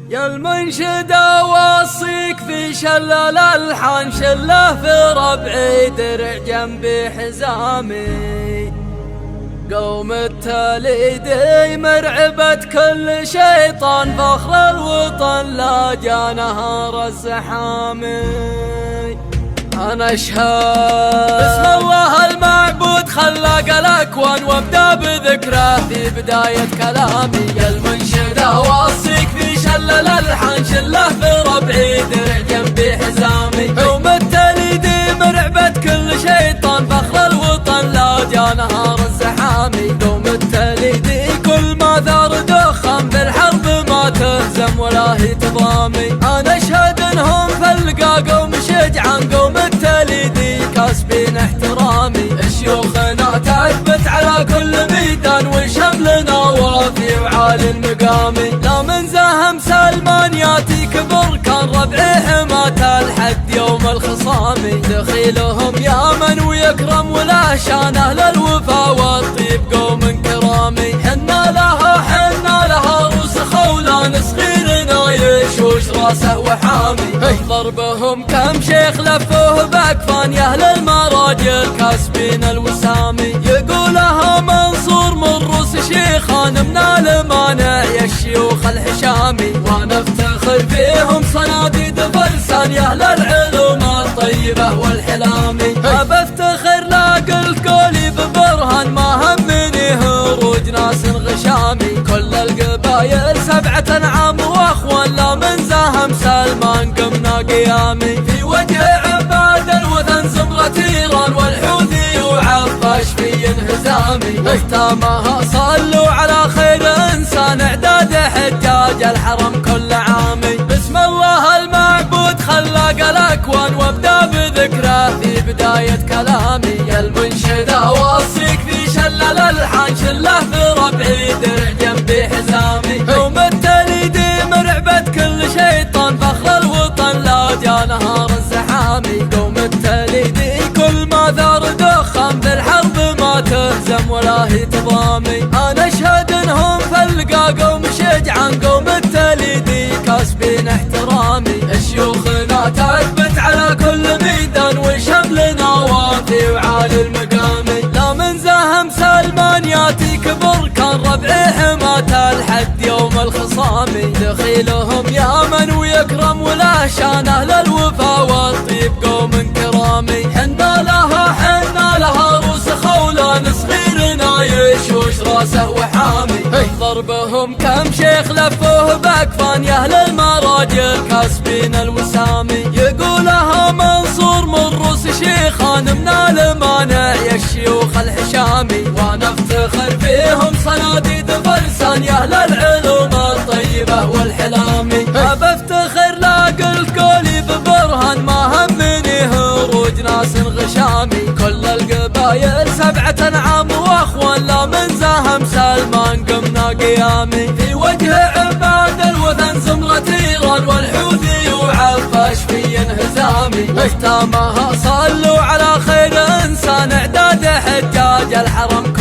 يا المنشد اوصيك في شلال الحان شله في ربعي درع جنبي حزامي. قوم التليدي مرعبة كل شيطان فخر الوطن لا جا نهار الزحامي. أنا أشهد بسم الله المعبود خلق الأكوان وابدأ بذكره في بداية كلامي. يا المنشد أوصيك في شلل الحان شله في ربعي درع جنبي حزامي. قوم التليدي مرعبة كل شيطان فخر الوطن لا جا نهار الزحامي. قوم التليدي كل ما ثار دخان بالحرب ما تهزم ولا هي تضامي. أنا أشهد إنهم فلقا قوم شجعان قوم التليدي كاسبين احترامي. شيوخنا تثبت على كل ميدان وشملنا وافي وعالي المقامي. لا من زهم سلمان ياتي كبر كان ربعي حماة الحد يوم الخصامي. دخيلهم يامن ويكرم ولا شان اهل الوفا والطيب قوم كرامي. حنا لها رسخ ولان صغيرنا يشوش راسه وحامي. ضربهم كم شيخ لفوه باكفان يا اهل المراجل كاسبين الوسامي. يقولها منصور من روس شيخان من المانع يا الشيوخ الحشامي. وانا افتخر فيهم صناديد فرسان يا اهل العلوم الطيبه والحلامي. ما بفتخر لا قلت قولي ببرهان ما همني هروج ناس غشامي. كل القبايل 7 أنعام واخوان لا من زهم سلمان قمنا قيامي. في وجه عباد الوثن زمرة ايران والحوثي وعفاش في انهزامي. اختامها صلوا على خير انسان اعداد حجاج الحرم كل عامي. بسم الله المعبود خلق الاكوان وابدا بذكره في بداية كلامي. يا المنشد اوصيك في شلل الحان شله في ربعي درع جنبي حزامي. قوم التليدي مرعبة كل شيطان فخر الوطن لا جا نهار الزحامي. قوم التليدي كل ما ثار دخان بالحرب ما تهزم ولا هي تضامي. انا اشهد انهم فلقا قوم شجعان قوم التليدي كاسبين احترامي. شيوخنا تثبت على كل ميدان وشملنا وافي وعالي المقامي. لا من زهم سلمان ياتي كبر كان ربعي حماة الحد يوم الخصامي. دخيلهم يامن ويكرم ولا شان اهل الوفا والطيب قوم كرامي. حنا لها رسخ ولان صغيرنا يشوش راسه وحامي. ضربهم كم شيخ لفوه باكفان يا اهل المراجل كاسبين الوسامي. يقولها منصور من روس شيخان من المانع يا الشيوخ الحشامي. وانا افتخر فيهم صناديد فرسان يا اهل العلوم الطيبه والحلامي. ما بفتخر لا قلت قولي ببرهان ما همني هروج ناس غشامي. كل القبايل 7 أنعام واخوان لا من زهم سلمان قمنا قيامي. في وجه عباد الوثن زمرة ايران والحوثي وعفاش في انهزامي. اختامها صلوا على خير انسان اعداد حجاج الحرم